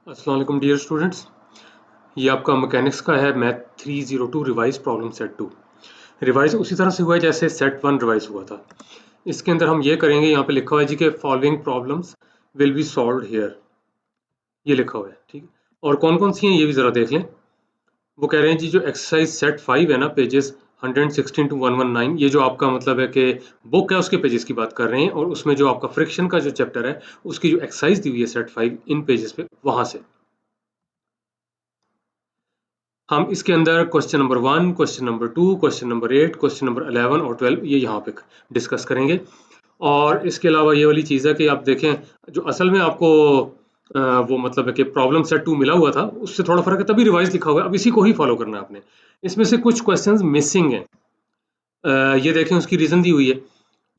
अस्सलाम वालेकुम dear students, ये आपका मैकेनिक्स का है math 302 revise problem set 2। Revise उसी तरह से हुआ है जैसे सेट 1 रिवाइज हुआ था। इसके अंदर हम ये करेंगे, यहाँ पे लिखा हुआ है जी कि following problems will be solved here, ये लिखा हुआ है, ठीक है। और कौन कौन सी हैं ये भी ज़रा देख लें। वो कह रहे हैं जी जो एक्सरसाइज सेट 5 है ना, पेजेस 116 to 119, ये जो आपका मतलब है कि बुक है उसके पेजेस की बात कर रहे हैं, और उसमें जो आपका फ्रिक्शन का जो चैप्टर है उसकी जो एक्सरसाइज दी हुई है सेट 5 इन पेजेस पे, वहाँ से हम इसके अंदर question number 1, question number 2, question number 8, question number 11 और 12 ये यहाँ पे डिस्कस करेंगे। और इसके अलावा ये वाली चीज़ है कि आप देखें, जो असल में आपको वो मतलब है कि प्रॉब्लम सेट 2 मिला हुआ था उससे थोड़ा फर्क है, तभी रिवाइज लिखा हुआ है। अब इसी को ही फॉलो करना है आपने। इसमें से कुछ क्वेश्चंस मिसिंग हैं, ये देखें उसकी रीज़न दी हुई है,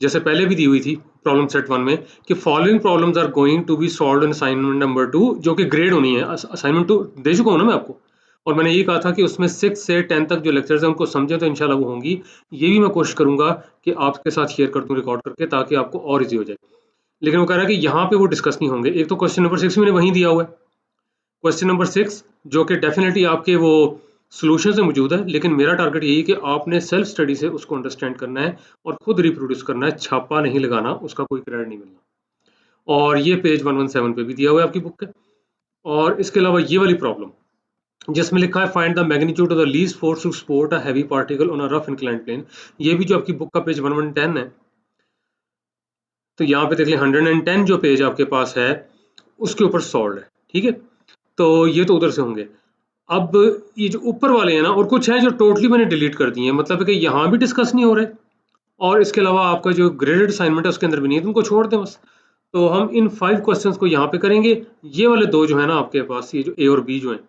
जैसे पहले भी दी हुई थी प्रॉब्लम सेट 1 में कि following problems are going to be solved in assignment number 2, जो कि ग्रेड होनी है। असाइनमेंट 2 दे चुका हूँ ना मैं आपको, और मैंने ये कहा था कि उसमें 6 से 10 तक जो लेक्चर्स हैं उनको समझें तो इंशाल्लाह वो होंगी। ये भी मैं कोशिश करूंगा कि आपके साथ शेयर कर दूं रिकॉर्ड करके, ताकि आपको और इजी हो जाए। लेकिन वो कह रहा है कि यहाँ पे वो डिस्कस नहीं होंगे। एक तो क्वेश्चन नंबर 6 मैंने वहीं दिया हुआ है, क्वेश्चन नंबर 6 जो कि डेफिनेटली आपके वो सोल्यूशन से मौजूद है, लेकिन मेरा टारगेट यही है कि आपने सेल्फ स्टडी से उसको अंडरस्टैंड करना है और खुद रिप्रोड्यूस करना है, छापा नहीं लगाना, उसका कोई क्रेडिट नहीं मिलना। और ये पेज 117 पे भी दिया हुआ है आपकी बुक के। और इसके अलावा ये वाली प्रॉब्लम जिसमें लिखा है find the magnitude of the least force to support a heavy particle on a rough inclined plane, ये भी जो आपकी बुक का पेज 110 है। तो यहाँ पे देख लें 110 जो पेज आपके पास है उसके ऊपर सॉल्व है, ठीक है। तो ये तो उधर से होंगे। अब ये जो ऊपर वाले हैं ना, और कुछ हैं जो टोटली मैंने डिलीट कर दिए हैं, मतलब है कि यहाँ भी डिस्कस नहीं हो रहे, और इसके अलावा आपका जो ग्रेडेड असाइनमेंट है उसके अंदर भी नहीं है, तो उनको छोड़ दें बस। तो हम इन 5 क्वेश्चंस को यहाँ पे करेंगे। ये वाले दो जो है ना आपके पास, ये जो ए और बी जो है,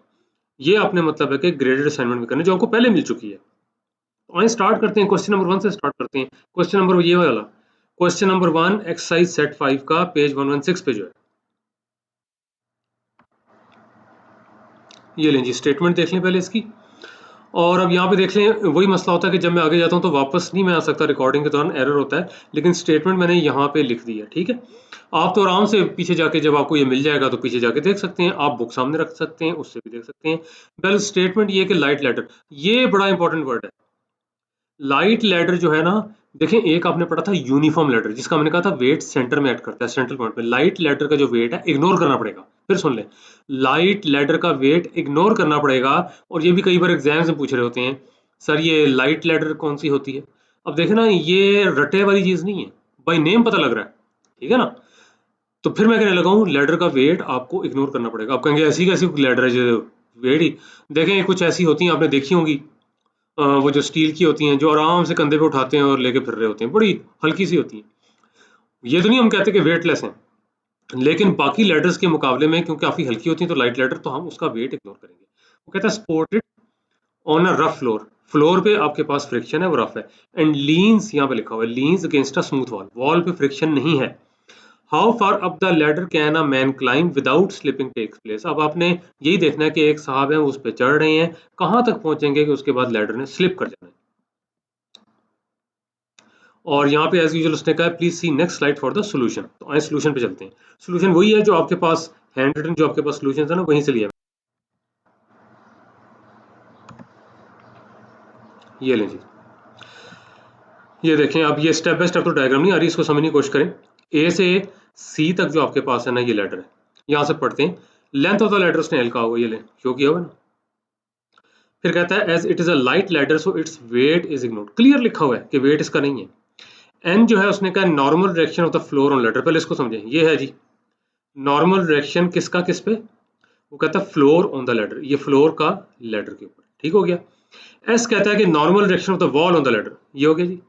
ये आपने मतलब है कि ग्रेडेड असाइनमेंट में करने, जो आपको पहले मिल चुकी है। तो आइए स्टार्ट करते हैं, क्वेश्चन नंबर 1 से स्टार्ट करते हैं। क्वेश्चन नंबर ये वाला, क्वेश्चन नंबर 1 एक्सरसाइज सेट 5 का पेज 116 पे जो है, ये लें जी, स्टेटमेंट देख लें पहले इसकी। और अब यहाँ पे देख लें, वही मसला होता है कि जब मैं आगे जाता हूँ तो वापस नहीं मैं आ सकता, रिकॉर्डिंग के दौरान एरर होता है, लेकिन स्टेटमेंट मैंने यहाँ पे लिख दी है, ठीक है। आप तो आराम से पीछे जाके, जब आपको ये मिल जाएगा तो पीछे जाके देख सकते हैं, आप बुक सामने रख सकते हैं, उससे भी देख सकते हैं। वेल स्टेटमेंट ये कि लाइट लैडर, ये बड़ा इंपॉर्टेंट वर्ड है। लाइट लैडर जो है ना, देखें एक आपने पढ़ा था यूनिफॉर्म लैडर, जिसका मैंने कहा था वेट सेंटर में एक्ट करता है, सेंट्रल पॉइंट पे। लाइट लैडर का जो वेट है इग्नोर करना पड़ेगा। फिर सुन ले, लाइट लैडर का वेट इग्नोर करना पड़ेगा। और ये भी कई बार एग्जाम्स में पूछ रहे होते हैं, सर ये लाइट लैडर कौन सी होती है। अब देखे ना, ये रटे वाली चीज नहीं है, बाई नेम पता लग रहा है, ठीक है ना। तो फिर मैं कहने लगा हूँ लैडर का वेट आपको इग्नोर करना पड़ेगा। आप कहेंगे ऐसी कैसी लैडर है जो वेट ही, देखें कुछ ऐसी होती हैं, आपने देखी होंगी, वो जो स्टील की होती हैं, जो आराम से कंधे पे उठाते हैं और लेके फिर रहे होते हैं, बड़ी हल्की सी होती हैं। ये तो नहीं हम कहते कि वेटलेस हैं, लेकिन बाकी लैडर्स के मुकाबले में क्योंकि काफी हल्की होती हैं, तो लाइट लैडर, तो हम उसका वेट इग्नोर करेंगे। वो कहता है supported on a rough floor, floor पे आपके पास फ्रिक्शन है, वो रफ है, एंड लीन्स, यहाँ पे लिखा हुआ है leans against a smooth wall, wall पे फ्रिक्शन नहीं है। How far up the ladder can a man climb without slipping takes place. अब आपने यही देखना है कि एक साहब है उस पर चढ़ रहे हैं, कहाँ तक पहुंचेंगे कि उसके बाद लैडर ने स्लिप कर जाना है। और यहाँ पे एज यूजुअल उसने कहा please see next slide for the solution. तो आए सॉल्यूशन पे चलते हैं। सॉल्यूशन वही है जो आपके पास हैंड रिटन, जो आपके पास सॉल्यूशन है ना, वहीं से लिया। ये लें जी, ये देखें। अब ये स्टेप बाय स्टेप तो डायग्राम नहीं आ रही, इसको समझने की कोशिश करें। ए से सी तक जो आपके पास है ना, ये लैडर है। यहाँ से पढ़ते हैं, लेंथ ऑफ द लैडर उसने एल कहा हुआ, ये लें, शो किया हुआ ना। फिर कहता है as it is a light ladder so its weight is ignored, clear लिखा हुआ है कि वेट इसका नहीं है। एन जो है उसने कहा normal direction of the floor on ladder, पहले इसको समझें। ये है जी नॉर्मल डायरेक्शन किसका, किस पे, वो कहता है फ्लोर ऑन द लैडर, ये फ्लोर का लैडर के ऊपर, ठीक हो गया। एस कहता है कि normal direction of the wall on the ladder, ये हो गया जी,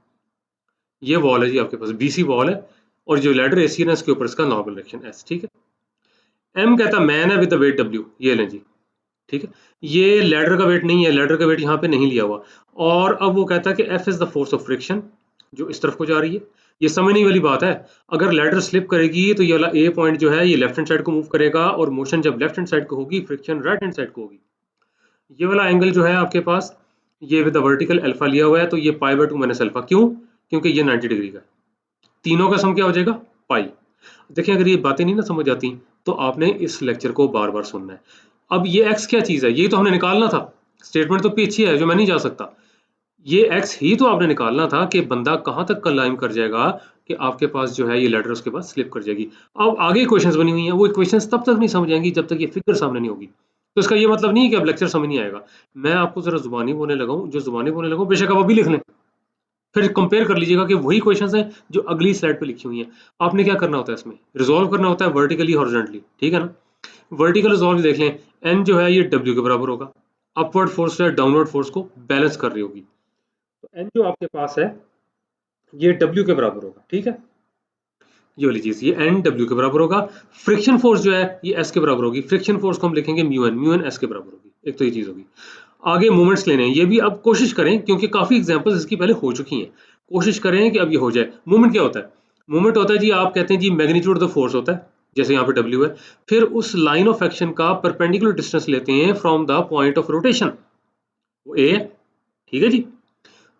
ये वॉल है जी आपके पास, बीसी वॉल है, और जो लैडर एसी है ना इसके ऊपर इसका नॉर्मल डायरेक्शन एस, ठीक है। एम कहता है मैन है विद द वेट डब्ल्यू, ये लें जी, ठीक है। ये लैडर का वेट नहीं है, लैडर का वेट यहाँ पे नहीं लिया हुआ। और अब वो कहता है कि F is the force of friction जो इस तरफ को जा रही है। ये समझने वाली बात है, अगर लैडर स्लिप करेगी तो ये वाला ए पॉइंट जो है ये लेफ्ट हैंड साइड को मूव करेगा, और मोशन जब लेफ्ट हैंड साइड को होगी, फ्रिक्शन राइट हैंड साइड को होगी। ये वाला एंगल जो है आपके पास, ये विद द वर्टिकल अल्फा लिया हुआ है, तो ये पाई बाय 2 माइनस अल्फा, क्यों, क्योंकि ये 90 डिग्री का, तीनों का सम क्या हो जाएगा, पाई। देखिए अगर ये बातें नहीं ना समझ आती तो आपने इस लेक्चर को बार बार सुनना है। अब ये एक्स क्या चीज़ है, ये तो हमने निकालना था, स्टेटमेंट तो पीछे है जो मैं नहीं जा सकता। ये एक्स ही तो आपने निकालना था कि बंदा कहाँ तक क्लाइम कर जाएगा कि आपके पास जो है ये लेटर उसके पास स्लिप कर जाएगी। अब आगे क्वेश्चंस बनी हुई हैं, वो क्वेश्चंस तब तक नहीं समझ आएंगी जब तक ये फिगर सामने नहीं होगी। तो इसका ये मतलब नहीं है कि अब लेक्चर समझ नहीं आएगा। मैं आपको जरा जुबानी बोलने लगा हूँ, जो जुबानी बोलने लगा हूँ बेशक आप अभी लिख लें, फिर कंपेयर कर लीजिएगा कि वही क्वेश्चंस हैं जो अगली स्लाइड पे लिखी हुई हैं। आपने क्या करना होता है, इसमें रिजॉल्व करना होता है वर्टिकली हॉरिजॉन्टली, ठीक है ना। वर्टिकल रिजॉल्व देख लें, एन जो है ये डब्ल्यू के बराबर होगा, अपवर्ड फोर्स है डाउनवर्ड फोर्स को बैलेंस कर रही होगी, तो एन जो आपके पास है ये डब्ल्यू के बराबर होगा, ठीक है। ये वाली चीज, ये एन डब्ल्यू के बराबर होगा। फ्रिक्शन फोर्स जो है ये एस के बराबर होगी, फ्रिक्शन फोर्स को हम लिखेंगे म्यू एन एस के बराबर होगी। एक तो ये चीज होगी। आगे मोमेंट्स लेने हैं, ये भी अब कोशिश करें क्योंकि काफी एग्जांपल्स इसकी पहले हो चुकी हैं, कोशिश करें कि अब ये हो जाए। मूवमेंट क्या होता है, मूवमेंट होता है जी, आप कहते हैं जी मैग्नीट्यूड ऑफ द फोर्स होता है, जैसे यहाँ पे डब्ल्यू है, फिर उस लाइन ऑफ एक्शन का परपेंडिकुलर डिस्टेंस लेते हैं from the point of rotation, वो ए है, ठीक है जी।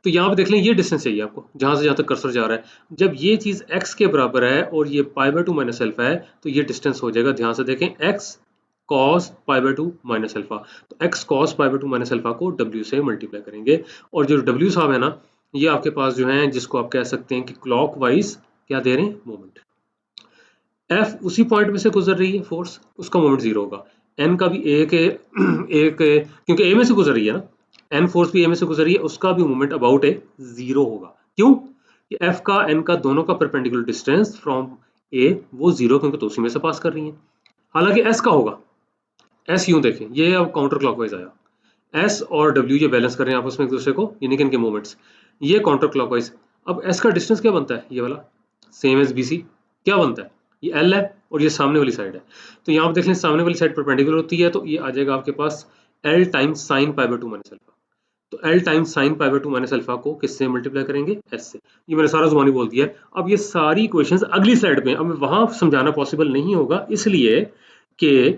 तो यहाँ पे देख लें ये डिस्टेंस चाहिए आपको जहां से जहां तक कर्सर जा रहा है। जब ये चीज x के बराबर है और ये पाई बाय 2 माइनस अल्फा है तो ये डिस्टेंस हो जाएगा, ध्यान से देखें, x cos pi by 2 minus alpha. तो x cos pi by 2 minus alpha को w से मल्टीप्लाई करेंगे, और जो w साहब है ना, ये आपके पास जो है जिसको आप कह सकते हैं कि क्लॉक वाइज क्या दे रहे हैं, मोमेंट। f उसी पॉइंट में से गुजर रही है फोर्स, उसका मोमेंट जीरो होगा। n का भी एक क्योंकि a में से गुजर रही है ना, एन फोर्स भी ए में से गुजर रही है, उसका भी मूवमेंट अबाउट ए जीरो होगा। क्यों कि एफ का एन का दोनों का परपेंडिकुलर डिस्टेंस फ्रॉम ए वो जीरो, क्योंकि तो उसी में से पास कर रही है। हालांकि एस का होगा, एस यूं देखें, ये अब काउंटर क्लॉकवाइज आया, एस और डब्ल्यू ये बैलेंस कर रहे हैं आपस में एक दूसरे को, यानी कि इनके मूवमेंट्स, ये काउंटर क्लॉकवाइज। अब एस का डिस्टेंस क्या बनता है, ये वाला सेम एज बी सी, क्या बनता है, ये एल है और ये सामने वाली साइड है। तो यहाँ पे देख लें सामने वाली साइड परपेंडिकुलर होती है, तो ये आ जाएगा आपके पास L times sine pi by 2 minus alpha. तो L times sine pi by 2 minus alpha को किससे मल्टीप्लाई करेंगे, एस से। ये मैंने सारा जुबानी बोल दिया है। अब ये सारी इक्वेशंस अगली स्लाइड पे, अब वहां समझाना पॉसिबल नहीं होगा इसलिए कि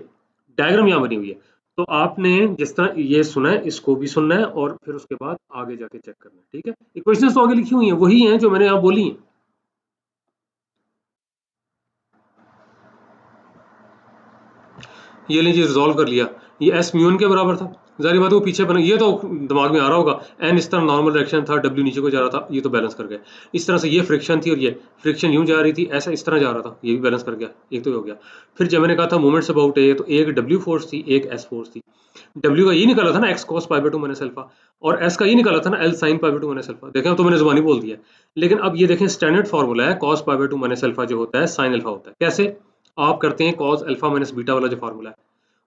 डायग्राम यहाँ बनी हुई है। तो आपने जिस तरह ये सुना है इसको भी सुनना है और फिर उसके बाद आगे जाके चेक करना है, ठीक है। इक्वेशंस तो आगे लिखी हुई हैं, वही हैं जो मैंने यहाँ बोली हैं। ये लीजिए रिजॉल्व कर लिया, ये एस म्यून के बराबर था, जारी बात है वो पीछे बना, ये तो दिमाग में आ रहा होगा, एन इस तरह नॉर्मल डायरेक्शन था, डब्ल्यू नीचे को जा रहा था, ये तो बैलेंस कर गया। इस तरह से ये फ्रिक्शन थी और ये फ्रिक्शन यूं जा रही थी, ऐसा इस तरह जा रहा था, ये भी बैलेंस कर गया, एक तो हो गया। फिर जब मैंने कहा था मोमेंट्स अबाउट ए, तो एक डब्ल्यू फोर्स थी एक एस फोर्स थी। डब्ल्यू का ये निकाला था ना x cos pi by 2 minus alpha, और एस का ये निकाला था ना L sine pi by 2 minus alpha. देखें तो मैंने जुबानी बोल दिया, लेकिन अब ये देखें स्टैंडर्ड फार्मूला है, cos pi by 2 minus alpha जो होता है साइन अल्फा होता है। कैसे आप करते हैं, कॉस अल्फा माइनस बीटा वाला जो फार्मूला है,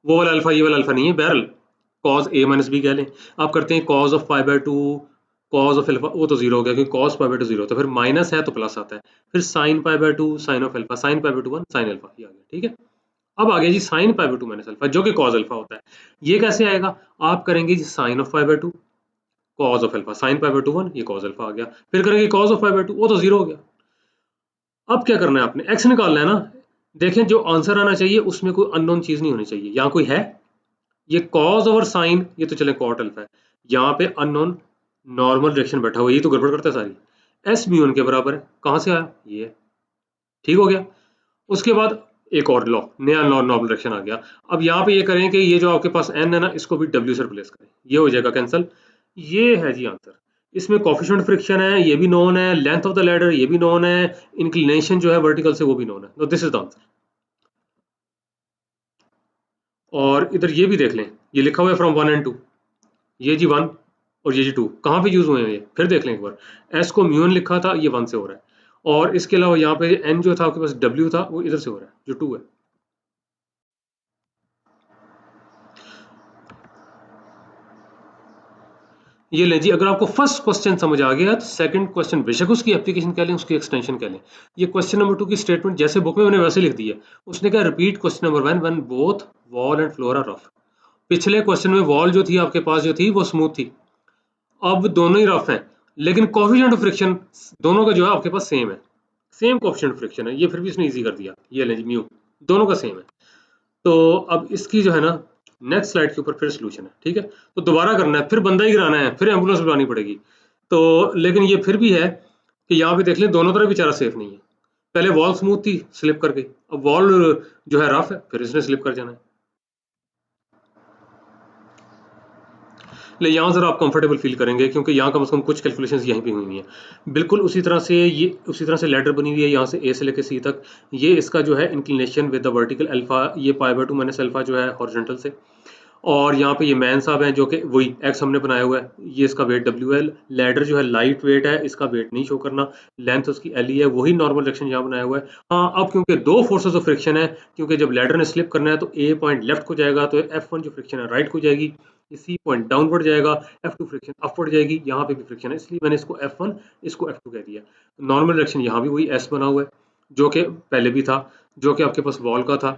वो वाला अल्फा ये वाला अल्फा नहीं है, बहरल कॉस ए माइनस बी कह लें। आप करते हैं cos of pi by 2 cos of alpha, वो तो जीरो हो गया क्योंकि कॉस पाई बाय 2 जीरो होता है, फिर माइनस है तो प्लस आता है, फिर sine pi by 2 sine of alpha, sine pi by 2 1 sine alpha, ये आ गया, ठीक है। अब आ गया जी sine pi by 2 minus alpha जो कि कॉस अल्फा होता है। ये कैसे आएगा, आप करेंगे जी sine of pi by 2 cos of alpha, sine pi by 2 1, ये कॉस अल्फा आ गया, फिर करेंगे कॉस ऑफ पाई बाय 2, वो तो जीरो हो गया। अब क्या करना है आपने, एक्स निकालना है ना। देखें जो आंसर आना चाहिए उसमें कोई अननोन चीज नहीं होनी चाहिए, यहाँ कोई है, ये कॉस ओवर साइन, ये तो चले कॉट अल्फा है, यहाँ पे अननोन नॉर्मल डायरेक्शन बैठा हुआ, ये तो गड़बड़ करता है सारी। एस म्यू के बराबर है, कहाँ से आया, ये ठीक हो गया। उसके बाद एक और लॉ, नया नॉर्मल डायरेक्शन आ गया। अब यहाँ पे ये करें कि ये जो आपके पास एन है ना, इसको भी डब्ल्यू से रिप्लेस करें, ये हो जाएगा कैंसिल। ये है जी आंसर। इसमें कोफिशिएंट फ्रिक्शन है, ये भी नोन है, लेंथ ऑफ द लैडर ये भी नोन है, इंक्लिनेशन जो है वर्टिकल से वो भी नोन है, तो दिस इज द आंसर। और इधर ये भी देख लें, ये लिखा हुआ है फ्रॉम 1 and 2, ये जी 1 और ये जी 2 कहाँ पे यूज हुए हैं, ये फिर देख लें एक बार। एस को म्यून लिखा था, ये 1 से हो रहा है, और इसके अलावा यहाँ पे एन जो था आपके पास डब्ल्यू था, वो इधर से हो रहा है जो 2 है। ये ले जी, अगर आपको फर्स्ट क्वेश्चन समझ आ गया तो सेकंड क्वेश्चन बेशक उसकी एप्लीकेशन कह लें, उसकी एक्सटेंशन कह लें। ये क्वेश्चन नंबर 2 की स्टेटमेंट जैसे बुक में मैंने वैसे लिख दी है। उसने कहा repeat question number 1 when both wall and floor are rough. पिछले क्वेश्चन में वॉल जो थी आपके पास जो थी वो स्मूथ थी, अब दोनों ही रफ हैं, लेकिन कोफिशिएंट ऑफ फ्रिक्शन दोनों का जो है आपके पास सेम है, सेम कोफिशिएंट ऑफ फ्रिक्शन है। ये फिर भी इसने इजी कर दिया, ये लें जी म्यू दोनों का सेम है। तो अब इसकी जो है ना नेक्स्ट स्लाइड के ऊपर फिर सोल्यूशन है, ठीक है। तो दोबारा करना है, फिर बंदा ही गिराना है, फिर एम्बुलेंस बुलानी पड़ेगी। तो लेकिन ये फिर भी है कि यहाँ पे देख लें दोनों तरफ बेचारा सेफ नहीं है। पहले वॉल स्मूथ थी, स्लिप कर गई, अब वॉल जो है रफ है, फिर इसने स्लिप कर जाना है। ले यहाँ जरा आप कंफर्टेबल फील करेंगे क्योंकि यहाँ कम से कम कुछ कैलकुलेशंस यहीं पे हुई हैं। बिल्कुल उसी तरह से ये उसी तरह से लेटर बनी हुई है यहाँ से ए से लेकर सी तक। ये इसका जो है inclination with the vertical alpha, ये π/2 माइनस अल्फा जो है हॉरिजॉन्टल से। और यहाँ पे ये मैन साहब हैं जो कि वही एक्स हमने बनाया हुआ है, ये इसका वेट WL। लैडर जो है लाइट वेट है, इसका वेट नहीं शो करना, लेंथ उसकी LE है, वही नॉर्मल डायरेक्शन यहाँ बनाया हुआ है। हाँ अब क्योंकि दो फोर्सेस ऑफ फ्रिक्शन है, क्योंकि जब लैडर ने स्लिप करना है तो ए पॉइंट लेफ्ट को जाएगा, तो F1 जो फ्रिक्शन है राइट को जाएगी, सी पॉइंट डाउनवर्ड जाएगा, F2 फ्रिक्शन अपवर्ड जाएगी, यहाँ पे भी फ्रिक्शन है, इसलिए मैंने इसको F1 इसको F2 कह दिया। नॉर्मल डायरेक्शन यहाँ भी वही S बना हुआ है जो कि पहले भी था, जो कि आपके पास वॉल का था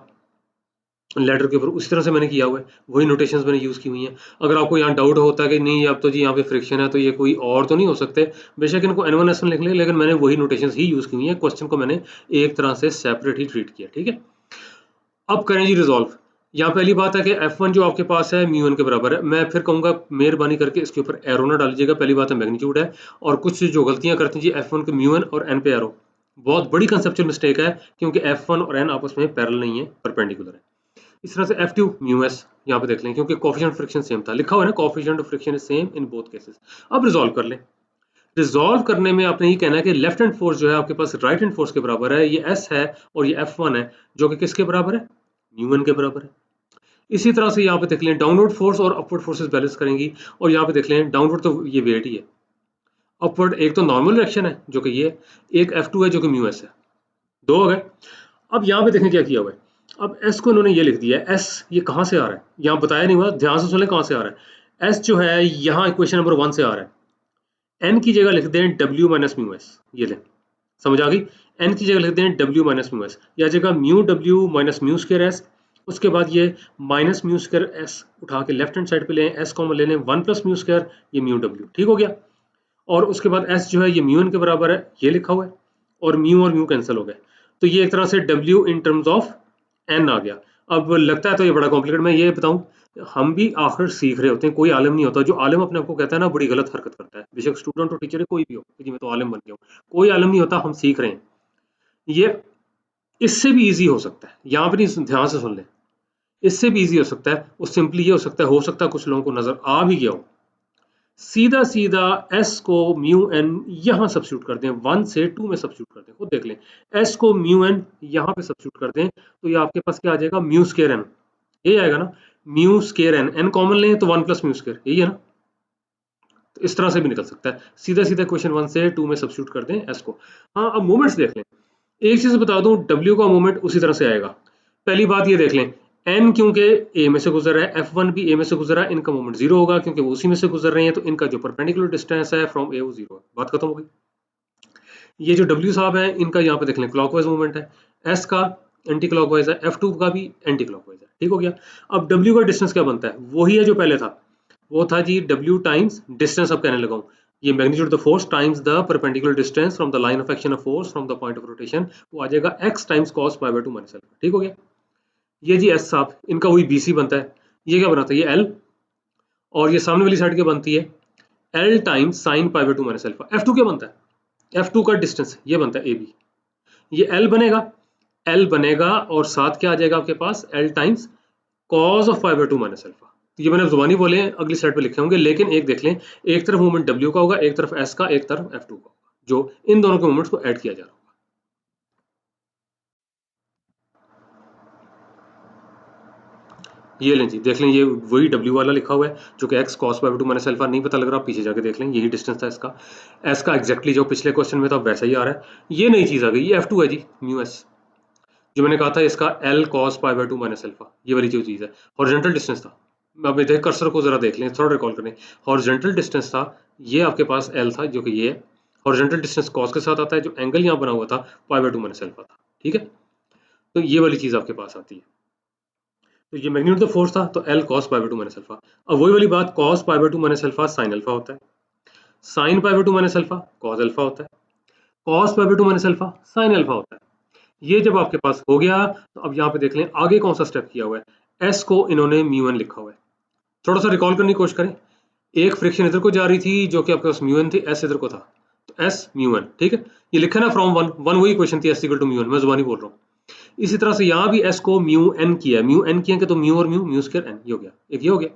लेटर के ऊपर, उसी तरह से मैंने किया हुआ है, वही नोटेशंस मैंने यूज़ की हुई हैं। अगर आपको यहाँ डाउट होता है कि नहीं अब तो जी यहाँ पे फ्रिक्शन है तो ये कोई और तो नहीं हो सकते, बेशक इनको N1 S1 लिख लें, लेकिन मैंने वही नोटेशंस ही यूज़ की हुई हैं। क्वेश्चन को मैंने एक तरह से सेपरेट ही ट्रीट किया, ठीक है। अब करें जी रिजॉल्व। यहाँ पहली बात है कि F1 जो आपके पास है म्यू एन के बराबर है। मैं फिर कहूँगा मेहरबानी करके इसके ऊपर एरो ना डालीजिएगा, पहली बात है मैग्नीट्यूड है। और कुछ जो गलतियाँ करती हैं जी F1 के म्यू एन और एन पे एरो, बहुत बड़ी कंसेप्चुअल मिस्टेक है, क्योंकि F1 और एन आपस में पैरेलल नहीं है, परपेंडिकुलर है। इस तरह से F2 म्यू एस यहाँ पे देख लें, क्योंकि कोफिशिएंट फ्रिक्शन सेम था, लिखा हुआ है ना coefficient of friction is same in both cases. अब रिजॉल्व कर लें। रिजॉल्व करने में आपने ये कहना है कि लेफ्ट हैंड फोर्स जो है आपके पास राइट हैंड फोर्स के बराबर है, ये S है और ये F1 है, जो कि किसके बराबर है, म्यू एन के बराबर है। इसी तरह से यहाँ पे देख लें डाउनवर्ड फोर्स और अपवर्ड फोर्सेस बैलेंस करेंगी, और यहाँ पे देख लें डाउनवर्ड तो ये वेट ही है, अपवर्ड एक तो नॉर्मल डायरेक्शन है जो कि ये, एक F2 है जो कि म्यू एस है, दो हो गए। अब यहाँ पे देखें क्या किया हुआ है, अब S को इन्होंने ये लिख दिया है, S ये कहाँ से आ रहा है, यहाँ बताया नहीं हुआ, ध्यान से सुन लें कहाँ से आ रहा है। S जो है यहाँ इक्वेशन नंबर 1 से आ रहा है, N की जगह लिख दें W माइनस म्यू एस, ये लें, समझ आ गई। N की जगह लिख दें W माइनस म्यू एस, या जगह mu W minus mu square S, उसके बाद ये माइनस म्यू स्क्वायर S उठा के लेफ्ट हैंड साइड पे लें, S कॉमन ले लें, 1 प्लस म्यू स्क्वायर ये म्यू W, ठीक हो गया। और उसके बाद S जो है ये म्यू एन के बराबर है, ये लिखा हुआ है, और म्यू कैंसिल हो गए, तो ये एक तरह से W in terms of N आ गया। अब लगता है तो ये बड़ा कॉम्प्लिकेटेड, मैं ये बताऊं, हम भी आखिर सीख रहे होते हैं, कोई आलिम नहीं होता। जो आलिम अपने आप को कहता है ना, बड़ी गलत हरकत करता है, बेशक स्टूडेंट हो टीचर है कोई भी हो, जी मैं तो आलिम बन गया हूँ, कोई आलिम नहीं होता, हम सीख रहे हैं। ये इससे भी ईजी हो सकता है, यहाँ पे नहीं, ध्यान से सुन लें, इससे भी ईजी हो सकता है, वो सिंपली ये हो सकता है कुछ लोगों को नजर आ भी गया हो, सीधा सीधा S को म्यू एन यहाँ सब्स्टिट्यूट कर दें, 1 से 2 में सब्स्टिट्यूट कर दें, खुद देख लें, S को म्यू एन यहाँ पे सब्स्टिट्यूट कर दें, तो ये आपके पास क्या आ जाएगा, म्यू स्क्वायर एन, ये आएगा ना, mu square N, N common लें तो 1 प्लस म्यू स्क्वायर, यही है ना। तो इस तरह से भी निकल सकता है, सीधा सीधा क्वेश्चन 1 से 2 में सब्स्टिट्यूट कर दें S को। हाँ अब मोमेंट्स देख लें, एक चीज बता दूं, W का मोमेंट उसी तरह से आएगा। पहली बात ये देख लें, N क्योंकि A में से गुजर रहा है, F1 भी A में से गुजर रहा है, इनका मोमेंट 0 होगा क्योंकि वो उसी में से गुजर रहे हैं, तो इनका जो परपेंडिकुलर डिस्टेंस है फ्रॉम A वो 0 है, बात खत्म हो गई। ये जो W साहब है, इनका यहाँ पे देख लें क्लॉकवाइज मूवमेंट है, S का एंटी क्लॉकवाइज है, F2 का भी एंटी क्लॉकवाइज है, ठीक हो गया। अब W का डिस्टेंस क्या बनता है, वही है जो पहले था, वो था जी W टाइम्स डिस्टेंस, अब कहने लगाऊं ये magnitude of the force times the perpendicular distance from the line of action of force from the point of rotation, वो आ जाएगा x times cos π/2 minus alpha, ठीक हो गया। ये जी S साहब, इनका वही BC बनता है, ये क्या बनाता है, ये L, और ये सामने वाली साइड क्या बनती है, L times sine π/2 minus alpha. F2 क्या बनता है, F2 का डिस्टेंस ये बनता है AB, ये L बनेगा और साथ क्या आ जाएगा आपके पास, L times cos of π/2 minus alpha. ये मैंने जुबानी बोले हैं, अगली स्लाइड पे लिखे होंगे, लेकिन एक देख लें, एक तरफ मूवमेंट W का होगा, एक तरफ S का, एक तरफ F2 का होगा, जो इन दोनों के मूवमेंट्स को ऐड किया जा रहा होगा। ये लें जी, देख लें, ये वही W वाला लिखा हुआ है जो कि x cos π/2 माइनस अल्फा, नहीं पता लग रहा, पीछे जाके देख लें, यही डिस्टेंस था इसका, S का एग्जैक्टली जो पिछले क्वेश्चन में था वैसा ही आ रहा है। ये नई चीज आ गई, ये F2 है जी, म्यू S, जो मैंने कहा था इसका L cos π/2 माइनस अल्फा, ये वाली जो चीज है, हॉरिजॉन्टल डिस्टेंस था। अब इधर कर्सर को जरा देख लें, थोड़ा रिकॉल करें, हॉरिजॉन्टल डिस्टेंस था, ये आपके पास L था जो कि ये है, हॉरिजॉन्टल डिस्टेंस cos के साथ आता है, जो एंगल यहाँ बना हुआ था π/2 माइनस अल्फा था, ठीक है। तो ये वाली चीज आपके पास आती है, तो ये मैग्नीट्यूड ऑफ फोर्स था, तो L cos π/2 माइनस अल्फा। अब वही वाली बात, cos π/2 minus alpha sin alpha होता है, sin π/2 minus alpha cos alpha होता है, cos π/2 minus alpha sin alpha होता है। ये जब आपके पास हो गया, तो अब यहाँ पे देख लें आगे कौन सा स्टेप किया हुआ है, S को इन्होंने μn लिखा हुआ है। थोड़ा सा रिकॉल करने की कोशिश करें, एक फ्रिक्शन इधर को जा रही थी जो कि आपके पास μn थी, S इधर को था, तो S μn, ठीक है, ये लिखा ना फ्रॉम 1 वही क्वेश्चन थी, S = μn, मैं जुबानी बोल रहा हूँ। इसी तरह से यहाँ भी एस को म्यू एन किया है, म्यू एन किया है तो म्यू और म्यू, म्यू स्क्वायर एन, ये हो गया, एक ये हो गया।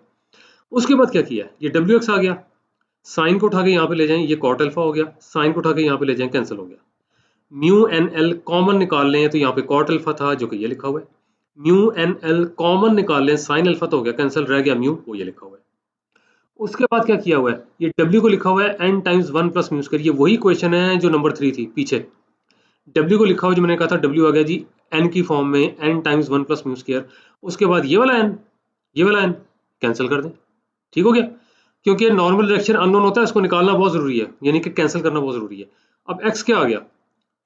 उसके बाद क्या किया, ये डब्ल्यू एक्स आ गया, साइन को उठा के यहाँ पे ले जाएं, ये कॉट अल्फा हो गया, साइन को उठा के यहाँ पे ले जाएं, कैंसिल हो गया। म्यू एन एल कॉमन निकाल लें तो यहाँ पे कॉट अल्फा था जो कि ये लिखा हुआ है, म्यू एन एल कॉमन निकाल लें, साइन अल्फा तो हो गया, कैंसिल रह गया म्यू, वो ये लिखा हुआ है। उसके बाद क्या किया हुआ है, ये w को लिखा हुआ है n times 1 plus mu square, ये वही क्वेश्चन है जो नंबर 3 थी पीछे। w को लिखा हुआ जो मैंने कहा था, w आ गया जी n की फॉर्म में n times 1 plus mu square, उसके बाद ये वाला n, ये वाला n कैंसिल कर दें, ठीक हो गया। क्योंकि नॉर्मल डायरेक्शन अननोन होता है, इसको निकालना बहुत जरूरी है, यानी कि कैंसिल करना बहुत जरूरी है। अब x क्या आ गया,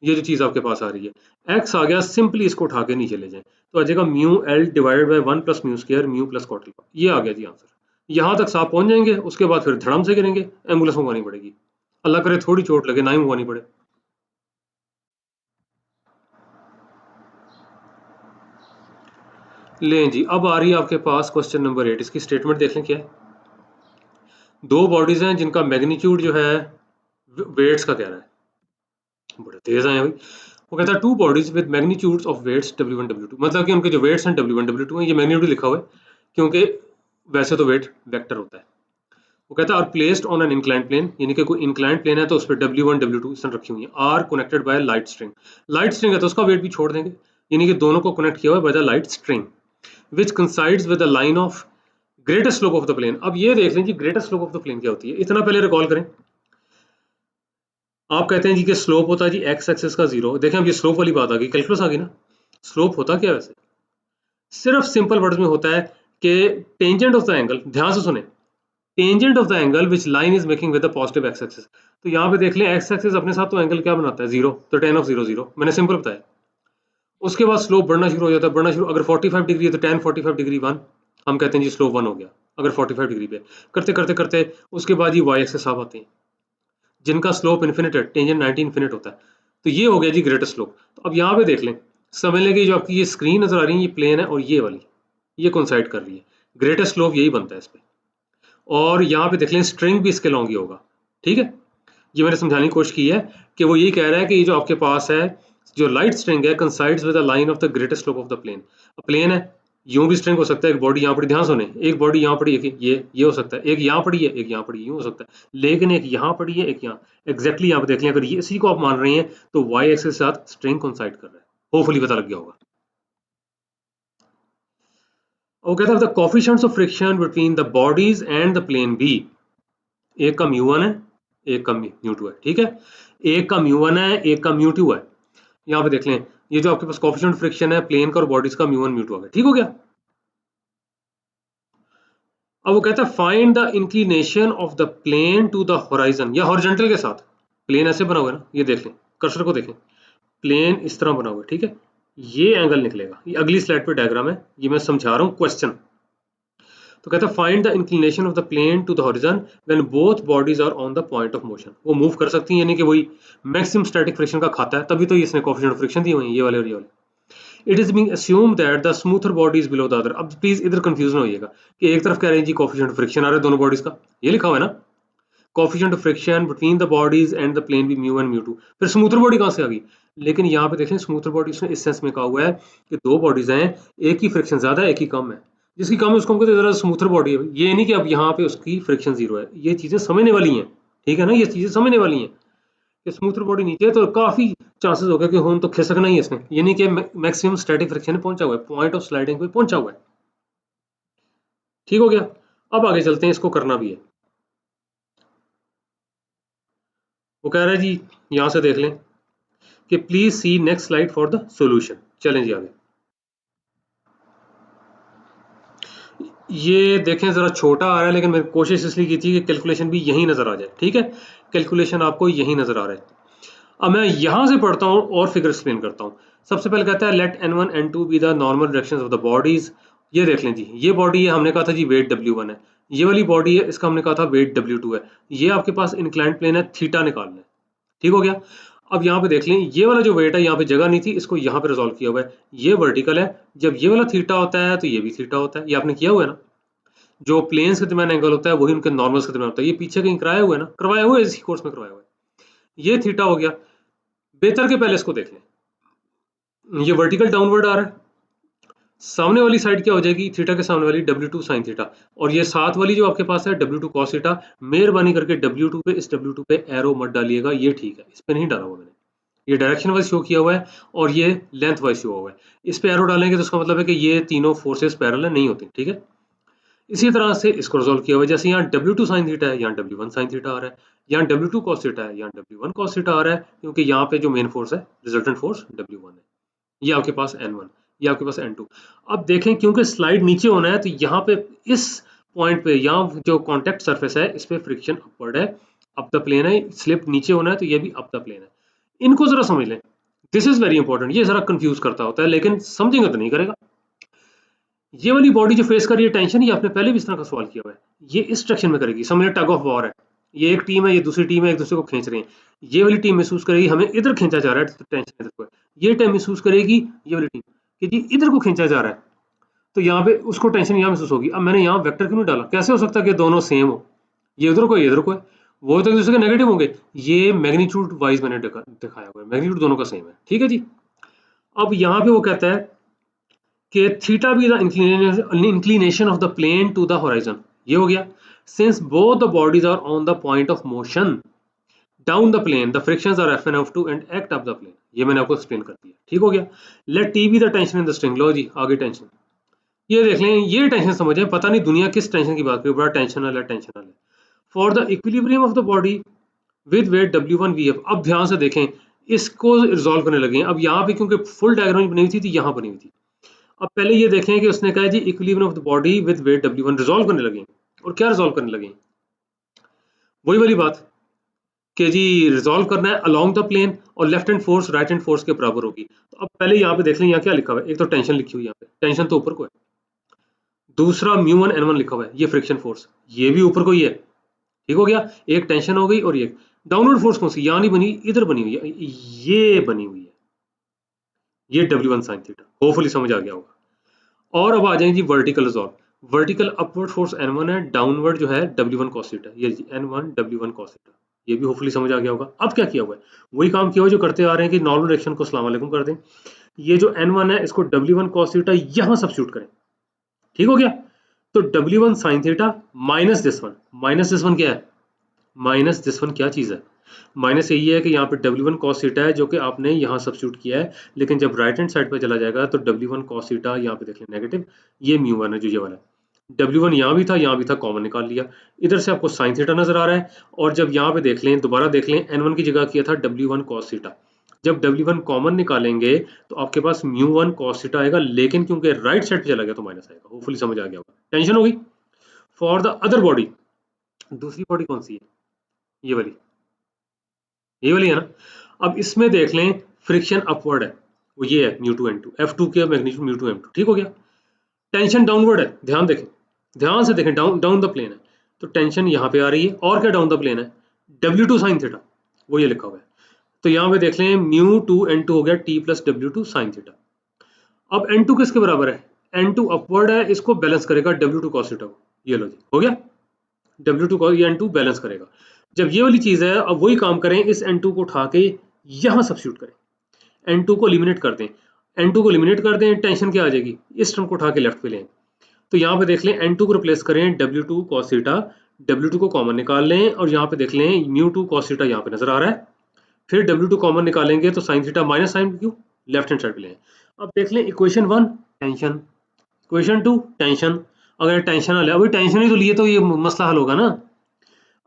ये जो चीज आपके पास आ रही है x आ गया, सिंपली इसको उठा के नीचे ले जाएं तो आ जाएगा mu L divided by 1 plus mu square mu plus cot alpha, ये आ गया जी आंसर। यहाँ तक साहब पहुंच जाएंगे, उसके बाद फिर धड़म से गिरेंगे, एम्बुलेंस मंगवानी पड़ेगी, अल्लाह करे थोड़ी चोट लगे ना ही मंगवानी पड़े। लें जी, अब आ रही है आपके पास क्वेश्चन नंबर 8, इसकी स्टेटमेंट देख लें क्या है। दो बॉडीज हैं जिनका मैग्नीट्यूड जो है वेट्स का कह रहा है, बड़े तेज आए भाई। वो कहता है two bodies with magnitudes of weights W1 W2, मतलब कि उनके जो वेट्स हैं W1 W2 हैं, ये मैग्नीट्यूड लिखा हुआ है क्योंकि वैसे तो वेट वेक्टर होता है। वो कहता है are placed on an inclined plane, यानी कि कोई इंक्लाइंड प्लेन है तो उस पर W1 W2 इस तरह रखी हुई है, are connected by light string, light string है तो उसका वेट भी छोड़ देंगे, यानी कि दोनों को कनेक्ट किया हुआ है by the light string which coincides with the line of greatest slope of the plane. अब ये देख लें जी greatest slope of the plane क्या होती है, इतना पहले रिकॉल करें। आप कहते हैं जी कि स्लोप होता है जी एक्स एक्सिस का 0, देखें अब ये स्लोप वाली बात आ गई, कैलकुलस आ गई ना। स्लोप होता क्या वैसे, सिर्फ सिंपल वर्ड्स में होता है कि टेंजेंट ऑफ द एंगल, ध्यान से सुने, tangent of the angle which line is making with the positive x axis. तो यहाँ पे देख लें एक्स एक्सिस अपने साथ तो एंगल क्या बनाता है 0, तो tan ऑफ 0 0, मैंने सिंपल बताया। उसके बाद स्लोप बढ़ना शुरू हो जाता है, बढ़ना शुरू, अगर 45 डिग्री है तो tan 45 डिग्री 1, हम कहते हैं जी स्लोप 1 हो गया अगर 45 डिग्री पे। करते करते करते उसके बाद ये वाई एक्सिस आप आते हैं जिनका स्लोप इन्फिनिट है, टेंजेंट 90 इन्फिनिट होता है, तो ये हो गया जी ग्रेटेस्ट स्लोप। तो अब यहाँ पे देख लें, समझ लें कि जो आपकी ये स्क्रीन नजर आ रही है ये प्लेन है और ये वाली ये कोइंसाइड कर रही है, ग्रेटेस्ट स्लोप यही बनता है इस पे। और यहाँ पे देख लें स्ट्रिंग भी इसके लॉन्ग ही होगा, ठीक है। ये मैंने समझाने की कोशिश की है कि वो यही कह रहा है कि ये जो आपके पास है जो लाइट स्ट्रिंग है coincides with the line of the greatest slope of the plane. Plane है, यूं भी स्ट्रिंग हो सकता है, एक बॉडी यहाँ पड़ी, ध्यान सुने, एक बॉडी यहाँ पड़ी, एक ये हो सकता है, एक यहाँ पड़ी है, एक यहाँ पड़ी, यूं हो सकता है, लेकिन एक यहाँ पड़ी है, एक यहाँ, एग्जैक्टली यहाँ पे देख लें, अगर ये इसी को आप मान रहे हैं तो वाई एक्सिस के साथ स्ट्रिंग कंसाइड कर रहा है, होपफुली पता लग गया होगा। वो कहता है the coefficients of friction between the bodies and the plane be, एक का μ1 है, एक का μ2 है, ठीक है, एक का μ1 है, एक का μ2 है। यहाँ पे देख लें ये जो आपके पास कोएफिशिएंट फ्रिक्शन है प्लेन का और बॉडीज का μ1 μ2 आ गया, ठीक हो गया। अब वो कहता है find the inclination of the plane to the horizon, या हॉरिजॉन्टल के साथ, प्लेन ऐसे बना हुआ है ना, ये देख लें, कर्सर को देखें, प्लेन इस तरह बना हुआ है, ठीक है, ये एंगल निकलेगा, ये अगली स्लाइड पे डायग्राम है, ये मैं समझा रहा हूँ क्वेश्चन। तो कहता है find the inclination of the plane to the horizon when both bodies are on the point of motion, वो मूव कर सकती हैं, यानी कि वही मैक्सिमम स्टैटिक फ्रिक्शन का खाता है, तभी तो इसने कोएफिशिएंट ऑफ फ्रिक्शन दिए हुए हैं ये वाले और ये वाले। It is being assumed that the smoother body is below the other. अब प्लीज इधर कंफ्यूज ना होइएगा कि एक तरफ कह रहे हैं जी कोएफिशिएंट ऑफ फ्रिक्शन आ रहा है दोनों बॉडीज का, ये लिखा हुआ है ना, coefficient of friction between the bodies and the plane भी μ1 μ2, फिर स्मूथर बॉडी कहां से आ गई, लेकिन यहाँ पे देखें स्मूथर बॉडी उसने इस सेंस में कहा हुआ है कि दो बॉडीज हैं, एक की फ्रिक्शन ज्यादा है, एक ही कम है, जिसकी कम है उसको हम कहते हैं स्मूथर बॉडी है। ये नहीं कि अब यहाँ पे उसकी फ्रिक्शन 0 है, ये चीजें समझने वाली हैं, ठीक है ना, ये चीजें समझने वाली हैं कि स्मूथर बॉडी नीचे है तो काफी चांसेस हो गया कि हम तो खिसकना ही है इसमें, ये नहीं कि मैक्सिमम स्टैटिक फ्रिक्शन में पहुंचा हुआ है, पॉइंट ऑफ स्लाइडिंग पे पहुंचा हुआ है, ठीक हो गया। अब आगे चलते हैं, इसको करना भी है। वो कह रहा है जी यहां से देख लें कि please see next slide for the solution, चलें जी आगे। ये देखें जरा छोटा आ रहा है, लेकिन मैंने कोशिश इसलिए की थी कि कैलकुलेशन भी यहीं नजर आ जाए, ठीक है, कैलकुलेशन आपको यहीं नजर आ रहा है। अब मैं यहां से पढ़ता हूं और फिगर एक्सप्लेन करता हूं। सबसे पहले कहता है let n1 n2 be the normal directions of the bodies. ये देख लें जी, ये बॉडी है, हमने कहा था जी वेट W1 है, ये वाली बॉडी है, इसका हमने कहा था वेट W2 है, ये आपके पास इंक्लाइंड प्लेन है, थीटा निकालना है, ठीक हो गया। अब यहाँ पे देख लें ये वाला जो वेट है यहाँ पे जगह नहीं थी, इसको यहाँ पे रिजॉल्व किया हुआ है, ये वर्टिकल है, जब ये वाला थीटा होता है तो ये भी थीटा होता है, ये आपने किया हुआ है ना, जो प्लेन्स के दरमियान एंगल होता है वही उनके नॉर्मल्स के दरमियान होता है, ये पीछे कहीं कराया हुआ है ना, करवाया हुआ है, इसी कोर्स में करवाया हुआ है, ये थीटा हो गया। बेहतर के पहले इसको देख लें, ये वर्टिकल डाउनवर्ड आ रहा है, सामने वाली साइड क्या हो जाएगी, थीटा के सामने वाली W2 साइन थीटा, और ये साथ वाली जो आपके पास है W2 कॉस थीटा। मेहरबानी करके W2 पे, इस W2 पे एरो मत डालिएगा, ये ठीक है, इस पे नहीं डाला हुआ मैंने, ये डायरेक्शन वाइज शो किया हुआ है और ये लेंथ वाइज शो हुआ है। इस पे एरो डालेंगे तो उसका मतलब है कि ये तीनों फोर्सेस पैरेलल नहीं होती, ठीक है। इसी तरह से इसको रिजोल्व किया हुआ है, जैसे यहाँ W2 साइन थीटा है, यहाँ W1 साइन थीटा आ रहा है, यहाँ W2 कॉस थीटा है, यहाँ W1 कॉस थीटा आ रहा है, क्योंकि यहाँ पे जो मेन फोर्स है, रिजल्टेंट फोर्स W1 है, ये आपके पास N1, ये आपके पास N2। अब देखें, क्योंकि स्लाइड नीचे होना है तो यहाँ पे इस पॉइंट पे, यहाँ जो कॉन्टेक्ट सरफेस है, इस पे फ्रिक्शन अपवर्ड है, अप द प्लेन है, स्लिप नीचे होना है तो ये भी अप द प्लेन है। इनको जरा समझ लें, दिस इज वेरी इंपॉर्टेंट, ये जरा कंफ्यूज करता होता है, लेकिन समझेंगे तो नहीं करेगा। ये वाली बॉडी जो फेस कर रही है टेंशन, ये आपने पहले भी इस तरह का सवाल किया हुआ है, ये इस डायरेक्शन में करेगी, समझ टग ऑफ वॉर है, ये एक टीम है, ये दूसरी टीम है, एक दूसरे को खींच रहे हैं, ये वाली टीम महसूस करेगी हमें इधर खींचा जा रहा है, टेंशन इधर को है, ये टीम महसूस करेगी, ये वाली टीम, कि जी इधर को खींचा जा रहा है, तो यहाँ पे उसको टेंशन यहाँ महसूस होगी। अब मैंने यहाँ वेक्टर क्यों नहीं डाला, कैसे हो सकता है कि दोनों सेम हो, ये उधर को है, ये इधर को है, वो तो एक दूसरे के नेगेटिव होंगे, ये मैग्नीट्यूड वाइज मैंने दिखाया हुआ है, मैग्नीट्यूड दोनों का सेम है, ठीक है जी। अब यहाँ पे वो कहता है कि theta be the inclination of the plane to the horizon, ये हो गया। Since both the bodies are on the point of motion down the plane, the frictions are F1 F2 and act up the plane, ये मैंने आपको explain कर दिया, ठीक हो गया। Let T be the tension in the string, लो जी आगे टेंशन, ये देख लें, ये टेंशन समझें, पता नहीं दुनिया किस टेंशन की बात करें, बड़ा टेंशनल है, टेंशनल है। For the equilibrium of the body with weight W1 VF, अब ध्यान से देखें, इसको रिजॉल्व करने लगे हैं। अब यहाँ पे क्योंकि फुल डायग्राम बनी हुई थी, यहाँ बनी हुई थी। अब पहले ये देखें कि उसने कहा जी equilibrium of the body with weight W1, resolve करने लगे, और क्या रिजॉल्व करने लगे, वही वाली बात कि जी रिजॉल्व करना है अलोंग द प्लेन, और left hand force right hand force के बराबर होगी। तो अब पहले यहाँ पे देख लें, यहाँ क्या लिखा हुआ है, एक तो टेंशन लिखी हुई है, यहाँ पे टेंशन तो ऊपर को है, दूसरा μ1 N1 लिखा हुआ है, ये फ्रिक्शन फोर्स, ये भी ऊपर को ही है, ठीक हो गया, एक टेंशन हो गई, और ये डाउनवर्ड फोर्स कौन सी, यहाँ नहीं बनी, इधर बनी हुई है, ये बनी हुई है, ये W1 साइन थीटा, होपफुली समझ आ गया होगा। और अब आ जाएंगे जी vertical resolve, vertical upward force N1 है, डाउनवर्ड जो है W1 cos थीटा, ये N1 W1 cos थीटा, ये भी होपफुली समझ आ गया होगा। अब क्या किया हुआ है, वही काम किया हुआ जो करते आ रहे हैं कि नॉर्मल डायरेक्शन को अस्सलाम वालेकुम कर दें, ये जो N1 है इसको W1 cos थीटा यहाँ सब्स्टिट्यूट करें, ठीक हो गया। तो W1 sin theta minus this one, minus this one क्या है, माइनस दिस वन क्या चीज़ है, माइनस यही है कि यहाँ पे W1 cos थीटा है जो कि आपने यहाँ सब्स्टिट्यूट किया है, लेकिन जब राइट हैंड साइड पे चला जाएगा तो W1 cos थीटा यहाँ पे देख लें नेगेटिव, ये μ1 है जो ये वाला है, W1 यहाँ भी था, कॉमन निकाल लिया, इधर से आपको साइन थीटा नजर आ रहा है, और जब यहाँ पे देख लें, दोबारा देख लें, N1 की जगह किया था W1 cos थीटा, जब W1 कॉमन निकालेंगे तो आपके पास μ1 cos थीटा आएगा, लेकिन क्योंकि राइट साइड पे चला गया तो माइनस आएगा, होपफुली समझ आ गया होगा, टेंशन होगी। फॉर द अदर बॉडी, दूसरी बॉडी कौन सी है, ये वाली, ये वाली है ना। अब इसमें देख लें फ्रिक्शन अपवर्ड है, वो ये है μ2 N2, F2 के मैग्नीट्यूड μ2 M2, ठीक हो गया। टेंशन डाउनवर्ड है, ध्यान देखें, ध्यान से देखें, डाउन द प्लेन है, तो टेंशन यहाँ पे आ रही है, और क्या डाउन द प्लेन है, W2 साइन थीटा, वो ये लिखा हुआ है, तो यहाँ पे देख लें μ2 N2 हो गया T plus W2 sine theta. अब N2 किसके बराबर है, N2 अपवर्ड है, इसको बैलेंस करेगा W2 cos थीटा को, ये लो जी हो गया, W2 cos, ये N2 बैलेंस करेगा। जब ये वाली चीज़ है, अब वही काम करें, इस N2 को उठा के यहाँ सब्स्टिट्यूट करें, N2 को एलिमिनेट कर दें, N2 को एलिमिनेट कर दें, टेंशन क्या आ जाएगी, इस टर्म को उठा के लेफ्ट पे लें, तो यहाँ पे देख लें N2 को रिप्लेस करें W2 cos थीटा, W2 को कॉमन निकाल लें, और यहाँ पे देख लें μ2 cos थीटा यहाँ पे नजर आ रहा है, फिर W2 कॉमन निकालेंगे तो sine theta minus sine Q, left hand side पे लें। अब देख लें इक्वेशन 1 टेंशन, इक्वेशन 2 टेंशन, अगर टेंशन ना ले, अभी टेंशन ही तो लिए तो ये मसला हल होगा ना।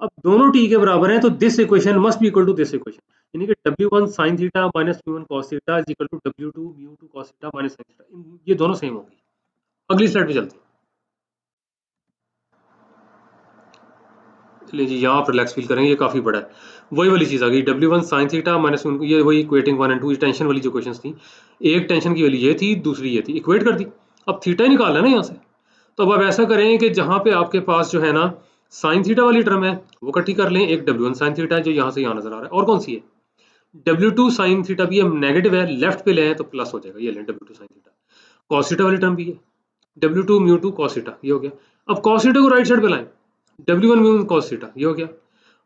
अब दोनों टी के बराबर हैं, तो this equation must be equal to this equation, यानी कि W1 sin theta minus μ1 cos theta is equal to W2 μ2 cos theta minus sin theta, ये दोनों सेम होगी। अगली स्लाइड पे चलते हैं, चलिए जी यहाँ पर रिलैक्स फील करेंगे, ये काफी बड़ा है, वही वाली चीज आ गई, W1 sin थीटा माइनस, ये वही इक्वेटिंग 1 and 2, ये टेंशन वाली जो क्वेश्चंस थी, एक टेंशन की वाली ये थी, दूसरी ये थी, इक्वेट कर दी, अब थीटा ही निकालना है ना यहाँ से। तो अब आप ऐसा करें कि जहाँ पे आपके पास जो है ना साइन थीटा वाली टर्म है वो इकट्ठी कर लें, एक W1 साइन थीटा है जो यहाँ से यहाँ नजर आ रहा है, और कौन सी है W2 साइन थीटा भी है, नेगेटिव है, लेफ्ट पे ले आए तो प्लस हो जाएगा, ये लें W2 sine theta, cos theta वाली टर्म भी है W2 μ2 cos थीटा, ये हो गया। अब cos थीटा को राइट साइड पे लाएं, W1 μ1 cos थीटा, ये हो गया।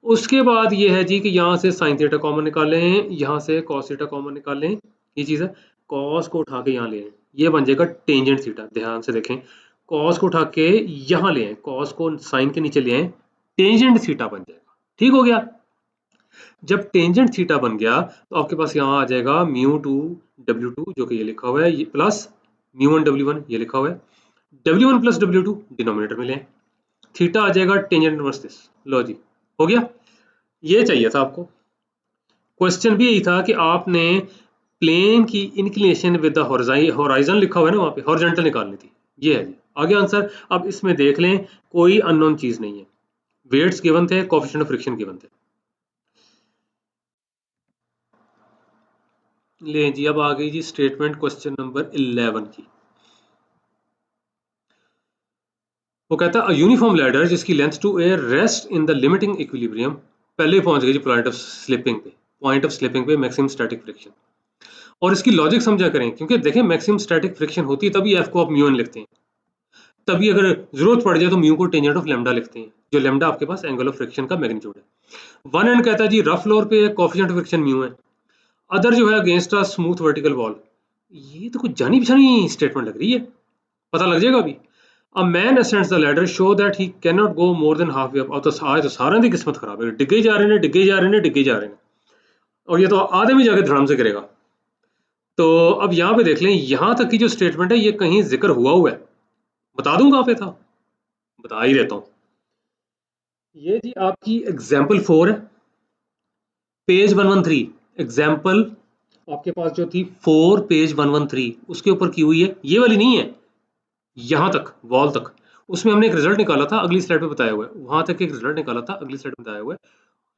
उसके बाद ये है जी कि यहाँ से साइन थीटा कॉमन निकाल लें, यहाँ से cos थीटा कॉमन निकाल लें, ये चीज़ है, कॉस को उठा के यहाँ ले आए, ये बन जाएगा टेंजेंट थीटा। ध्यान से देखें, कॉस को उठा के यहाँ ले आए, कॉस को साइन के नीचे ले आए, टेंजेंट थीटा बन जाएगा। ठीक हो गया। जब टेंजेंट थीटा बन गया तो आपके पास यहाँ आ जाएगा μ2 W2 जो कि ये लिखा हुआ है, ये प्लस μ1 W1 ये लिखा हुआ है, W1 प्लस W2 डिनोमिनेटर में लें, थीटा आ जाएगा टेंजेंट इनवर्स दिस। लो जी, हो गया। ये चाहिए था आपको। क्वेश्चन भी यही था कि आपने प्लेन की इंक्लिनेशन विद द होराइजन लिखा हुआ है ना, वहां पे हॉरिजॉन्टल निकालनी थी। ये है जी आगे आंसर। अब इसमें देख लें, कोई अननोन चीज नहीं है, वेट्स गिवन थे, कोएफिशिएंट ऑफ फ्रिक्शन गिवन थे। ले जी, अब आ गई जी स्टेटमेंट क्वेश्चन नंबर 11 की। वो कहता है यूनिफॉर्म लैडर जिसकी length two a rest in the limiting equilibrium, पहले पहुंच गई जी पॉइंट ऑफ स्लिपिंग पे मैक्सिमम स्टैटिक फ्रिक्शन। और इसकी लॉजिक समझा करें, क्योंकि देखें मैक्सिमम स्टैटिक फ्रिक्शन होती है तभी एफ को आप म्यू1 लिखते हैं, तभी अगर जरूरत पड़ जाए तो म्यू को टेंजेंट ऑफ लेमडा लिखते हैं, जो लेमडा आपके पास एंगल ऑफ फ्रिक्शन का मैग्नीट्यूड है। वन एंड कहता है जी रफ फ्लोर पे कोएफिशिएंट ऑफ फ्रिक्शन म्यू है, अदर जो है against a smooth vertical wall. ये तो कुछ जानी पहचानी स्टेटमेंट लग रही है, पता लग जाएगा अभी। A man ascends the ladder show that he can not go more than half way up. तो आज तो सारे की किस्मत खराब है, डिगे जा रहे हैं और ये तो आधे में जाके धड़ाम से गिरेगा। तो अब यहाँ पे देख लें, यहाँ तक की जो स्टेटमेंट है ये कहीं जिक्र हुआ है, बता दूंगा पे था, बता ही देता हूं। ये जी आपकी एग्जाम्पल 4 है, पेज 113। एग्जाम्पल आपके पास जो थी 4 पेज 113 उसके ऊपर की हुई है, ये वाली नहीं है, यहां तक वॉल तक। उसमें हमने एक रिजल्ट निकाला था, अगली स्लाइड पे बताया हुआ है, वहां तक एक रिजल्ट निकाला था, अगली स्लाइड पे बताया हुआ है।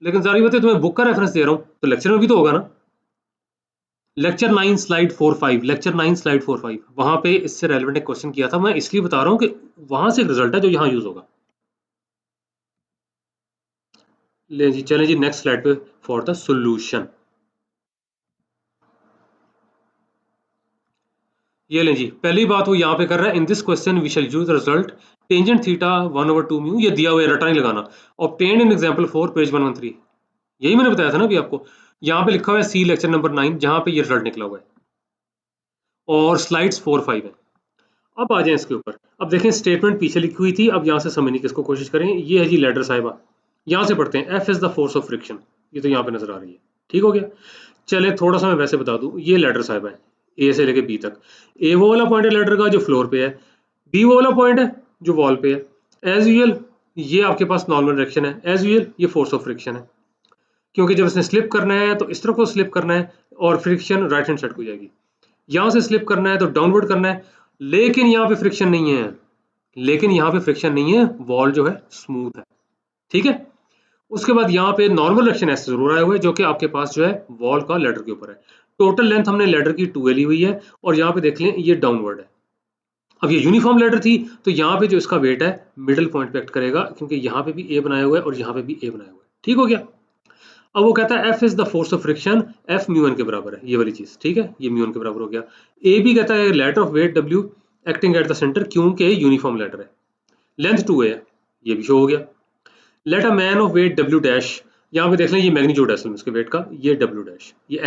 लेकिन सारी बातें तुम्हें बुक का रेफरेंस दे रहा हूं तो लेक्चर में भी तो होगा ना। लेक्चर 9 स्लाइड 45, वहां पे इससे रेलेवेंट एक क्वेश्चन किया था, मैं इसलिए बता रहा हूं कि वहां से एक रिजल्ट है जो यहां यूज होगा। ले जी, चलें जी नेक्स्ट स्लाइड पे फॉर द सॉल्यूशन। ये लें जी, पहली बात वो यहाँ पे कर रहा है, in this question we shall use result tangent theta 1/2 mu, ये दिया हुआ है, रटा नहीं लगाना। ऑब्टेन्ड इन एग्जांपल 4 पेज 113, यही मैंने बताया था ना अभी आपको। यहाँ पे लिखा हुआ है सी लेक्चर नंबर 9 जहाँ पे ये रिजल्ट निकला हुआ है, और स्लाइड्स 4-5 है। अब आ जाए इसके ऊपर। अब देखें स्टेटमेंट पीछे लिखी हुई थी, अब यहाँ से समझने की इसको कोशिश करें। ये है जी लैडर साहिबा, यहाँ से पढ़ते हैं, F is the force of friction, ये तो यहाँ पे नजर आ रही है। ठीक हो गया। चले थोड़ा सा मैं वैसे बता दूं, ये लैडर साहिबा है ए से लेके बी तक। ए वो वाला पॉइंट है लैडर का जो फ्लोर पे है, बी वो वाला पॉइंट है जो वॉल पे है। एज यूजुअल ये आपके पास नॉर्मल डायरेक्शन है, एज यूजुअल ये फोर्स ऑफ फ्रिक्शन है, क्योंकि जब इसने स्लिप करना है तो इस तरफ को स्लिप करना है और फ्रिक्शन राइट हैंड साइड को जाएगी। यहाँ से स्लिप करना है तो डाउनवर्ड करना है, लेकिन यहाँ पे फ्रिक्शन नहीं है, वॉल जो है स्मूथ है। ठीक है। उसके बाद यहाँ पे नॉर्मल डायरेक्शन ऐसे जरूर आया हुआ है, जो कि आपके पास जो है वॉल का लेडर के ऊपर है। टोटल लेंथ हमने लेडर की 2 ली हुई है, और यहाँ पे देख लें ये डाउनवर्ड है। अब ये यूनिफॉर्म लेडर थी तो यहाँ पे जो इसका वेट है मिडिल पॉइंट पे एक्ट करेगा, क्योंकि यहाँ पे भी ए बनाया हुआ है और यहाँ पे भी ए बनाया हुआ है। ठीक हो गया। अब वो कहता है F is the force of friction, F mu one के बराबर है, ये वाली चीज। ठीक है, ये म्यू1 के बराबर हो गया। ए भी कहता है ladder of weight W acting at the centre, क्योंकि यूनिफॉर्म लेटर है, लेंथ 2 है, ये भी शो हो गया। Let a man of weight W dash, यहाँ पे देख लें ये मैग्नीट्यूड है असल में इसके वेट का, ये डब्ल्यू डैश, ये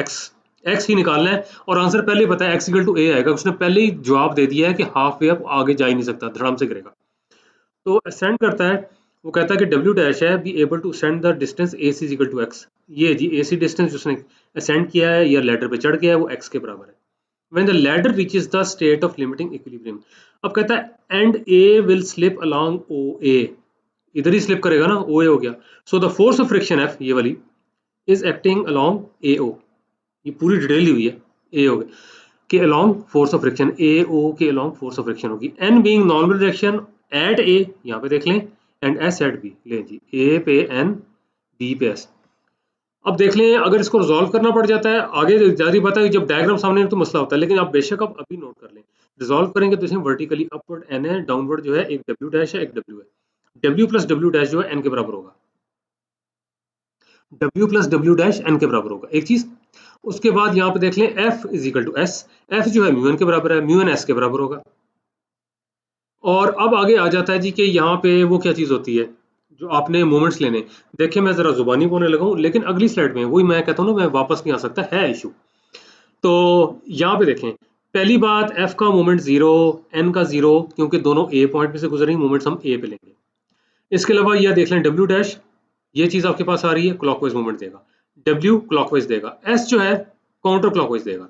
एक्स ही निकालना है, और आंसर पहले पता है एक्स इक्वल टू ए आएगा। उसने पहले ही जवाब दे दिया है कि हाफ वे अप आगे जा ही नहीं सकता, धड़ाम से गिरेगा। तो असेंड करता है, वो कहता है कि डब्ल्यू डैश है be able to ascend the distance A C equal to X. ये जी ए सी डिस्टेंस जिसने असेंड किया है या लैडर पे चढ़ गया है वो एक्स के बराबर है। When the ladder reaches the state of limiting equilibrium, अब कहता है and A will slip along O A, इधर ही स्लिप करेगा ना, ओ ए हो गया। So the force of friction F, ये वाली, is acting along A O, ये पूरी डिटेल दी हुई है, ए हो गया के along force of friction, A O के अलोंग फोर्स ऑफ फ्रिक्शन होगी। N being normal direction at A, यहाँ पे देख लें, एंड एस एट बी, ले जी ए पे एन बी पे एस। अब देख लें अगर इसको रिजॉल्व करना पड़ जाता है आगे जारी बात है, जब डायग्राम सामने तो मसला होता है, लेकिन आप बेशक आप अभी नोट कर लें। रिजॉल्व करेंगे तो इसमें वर्टिकली अपवर्ड एन है, डाउनवर्ड जो है एक डब्ल्यू डैश है, एक डब्ल्यू है। डब्ल्यू प्लस डब्ल्यू डैश जो है एन के बराबर होगा, W plus W dash N के बराबर होगा, एक चीज। उसके बाद यहाँ पे देख लें F is equal to S, F जो है म्यू एन के बराबर है, म्यू एन एस के बराबर होगा। और अब आगे आ जाता है जी कि यहाँ पे वो क्या चीज होती है जो आपने मोमेंट्स लेने। देखिए मैं जरा जुबानी बोलने लगा हूँ, लेकिन अगली स्लाइड में वही मैं कहता हूँ ना, मैं वापस नहीं आ सकता, है इशू। तो यहाँ पे देखें, पहली बात f का मोमेंट 0, n का 0, क्योंकि दोनों a पॉइंट में से गुजर रही, मोमेंट्स हम a पे लेंगे। इसके अलावा यह देख लें w डैश, ये चीज आपके पास आ रही है, क्लॉकवाइज मोमेंट देगा, w क्लॉकवाइज देगा, s जो है काउंटर क्लॉकवाइज देगा।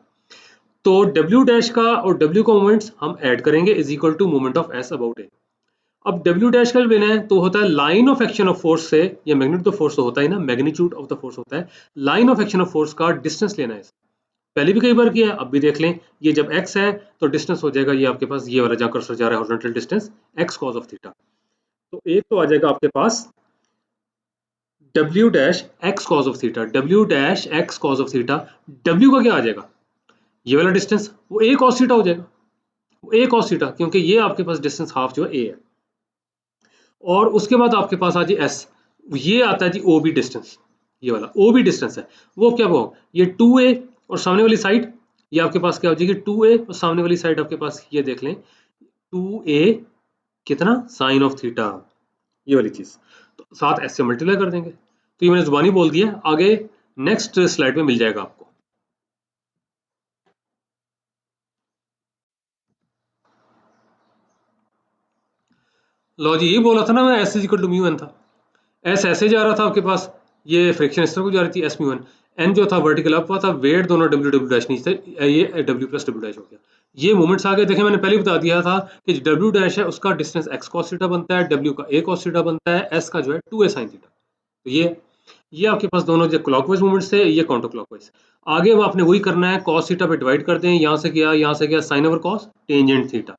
तो w डैश का और w का मोमेंट्स हम ऐड करेंगे is equal to moment of s about a। अब w डैश का लेना है तो होता है line of action of force से, या मैग्नीट्यूड ऑफ फोर्स तो होता है ना, मैग्नीट्यूड ऑफ द फोर्स होता है, line of action of force का डिस्टेंस लेना है। पहले भी कई बार किया है, अब भी देख लें, ये जब x है तो डिस्टेंस हो जाएगा ये आपके पास, ये वाला जहां कर्सर जा रहा है horizontal distance, x cos of theta. तो एक तो आ जाएगा आपके पास w dash x cos of theta, w dash x cos of theta, w का क्या आ जाएगा, ये वाला डिस्टेंस, वो a cos थीटा हो जाएगा, वो a cos थीटा, क्योंकि ये आपके पास डिस्टेंस हाफ जो है a है। और उसके बाद आपके पास आ जाए s, ये आता है जी OB डिस्टेंस, ये वाला OB डिस्टेंस है, वो क्या होगा, ये 2a और सामने वाली साइड ये आपके पास क्या हो जाएगी 2a, और सामने वाली साइड आपके पास ये देख लें 2a कितना साइन ऑफ थीटा, ये वाली चीज, तो साथ s से मल्टीप्लाई कर देंगे। तो ये मैंने जुबानी बोल दिया, आगे नेक्स्ट स्लाइड में मिल जाएगा आपको। लो जी, ये बोला था ना मैं, s is equal to mu N था, s ऐसे जा रहा था आपके पास, ये फ्रिक्शन इस तरह को जा रही थी, s म्यू एन, n जो था वर्टिकल अप हुआ था, वेट दोनों w w डैश नीचे थे, ये w प्लस w डैश हो गया। ये मोमेंट्स आगे देखें, मैंने पहले बता दिया था कि w डैश है उसका डिस्टेंस x cos थीटा बनता है, w का a cos थीटा बनता है, s का जो है 2a sin थीटा। तो ये आपके पास दोनों जो क्लॉकवाइज मूवमेंट्स थे, ये काउंटर क्लॉकवाइज। आगे वो आपने वही करना है, cos थीटा पे डिवाइड कर दें, यहाँ से क्या sine over cos tangent theta.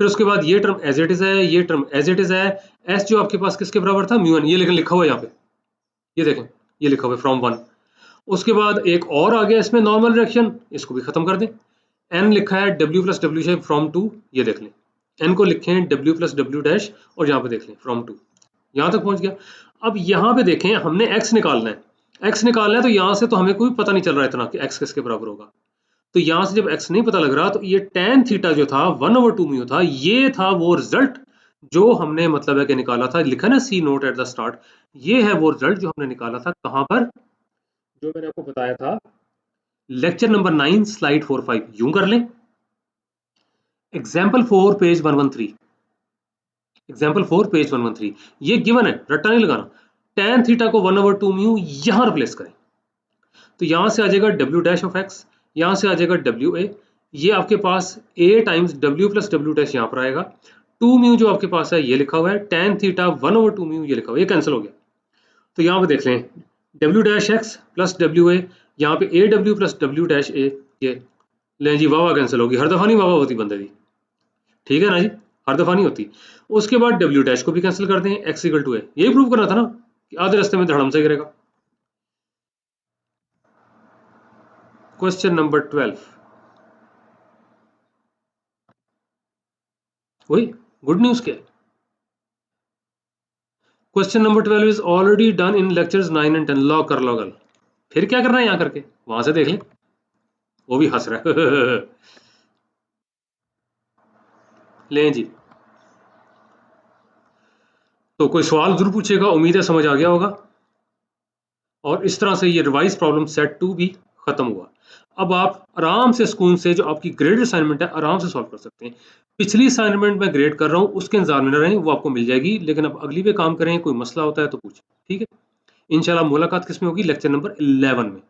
फिर उसके बाद ये टर्म एज इट इज है, ये टर्म एज इट इज है, s जो आपके पास किसके बराबर था, म्यू एन, ये लेकिन लिखा हुआ है यहाँ पे, ये देखें ये लिखा हुआ है फ्रॉम 1। उसके बाद एक और आ गया इसमें नॉर्मल रिएक्शन, इसको भी खत्म कर दें, n लिखा है w प्लस डब्ल्यू से फ्रॉम 2, ये देख लें, n को लिखे हैं w प्लस डब्ल्यू डैश, और यहाँ पे देख लें फ्रॉम 2, यहाँ तक पहुंच गया। अब यहाँ पे देखें, हमने x निकालना है, x निकालना है, तो यहाँ से तो हमें कोई पता नहीं चल रहा इतना कि x किसके बराबर होगा। तो यहाँ से जब x नहीं पता लग रहा, तो ये tan थीटा जो था 1/2 म्यू था, ये था वो रिजल्ट जो हमने मतलब है कि निकाला था, लिखा ना सी नोट एट द स्टार्ट, ये है वो रिजल्ट जो हमने निकाला था कहाँ पर, जो मैंने आपको बताया था लेक्चर नंबर 9 स्लाइड 4-5। यूं कर लें, एग्जाम्पल 4 पेज 113, एग्जाम्पल 4 पेज 113, ये गिवन है, रट्टा नहीं लगाना। tan थीटा को 1/2 म्यू यहां रिप्लेस करें, तो यहां से आ जाएगा w डैश ऑफ x, यहां से आ जाएगा wa, ये आपके पास a times w plus w dash यहाँ पर आएगा, 2 म्यू जो आपके पास है ये लिखा हुआ है, tan थीटा 1/2 म्यू ये लिखा हुआ है, ये कैंसिल हो गया। तो यहाँ पे देख लें w dash x plus wa, यहाँ पे aw plus w dash a, ये लें जी, वावा कैंसिल होगी, हर दफा नहीं वावा होती बंदे की, ठीक है ना जी, हर दफा नहीं होती। उसके बाद w डैश को भी कैंसिल कर दें, x इक्वल टू a, यही प्रूव करना था ना कि आधे रास्ते में धड़म से गिरेगा। क्वेश्चन नंबर 12, वही गुड न्यूज क्या है, question number 12 is already done in lectures 9 and 10, log कर लो गल, फिर क्या करना है यहाँ करके, वहां से देख लें, वो भी हंस रहा है लें जी, तो कोई सवाल जरूर पूछेगा, उम्मीद है समझ आ गया होगा। और इस तरह से ये रिवाइज प्रॉब्लम सेट 2 भी खत्म हुआ। अब आप आराम से सुकून से जो आपकी ग्रेड असाइनमेंट है आराम से सॉल्व कर सकते हैं। पिछली असाइनमेंट में ग्रेड कर रहा हूँ, उसके इंतजार में रहें, वो आपको मिल जाएगी, लेकिन अब अगली पे काम करें, कोई मसला होता है तो पूछें, ठीक है। इंशाल्लाह मुलाकात किस में होगी, लेक्चर नंबर 11 में।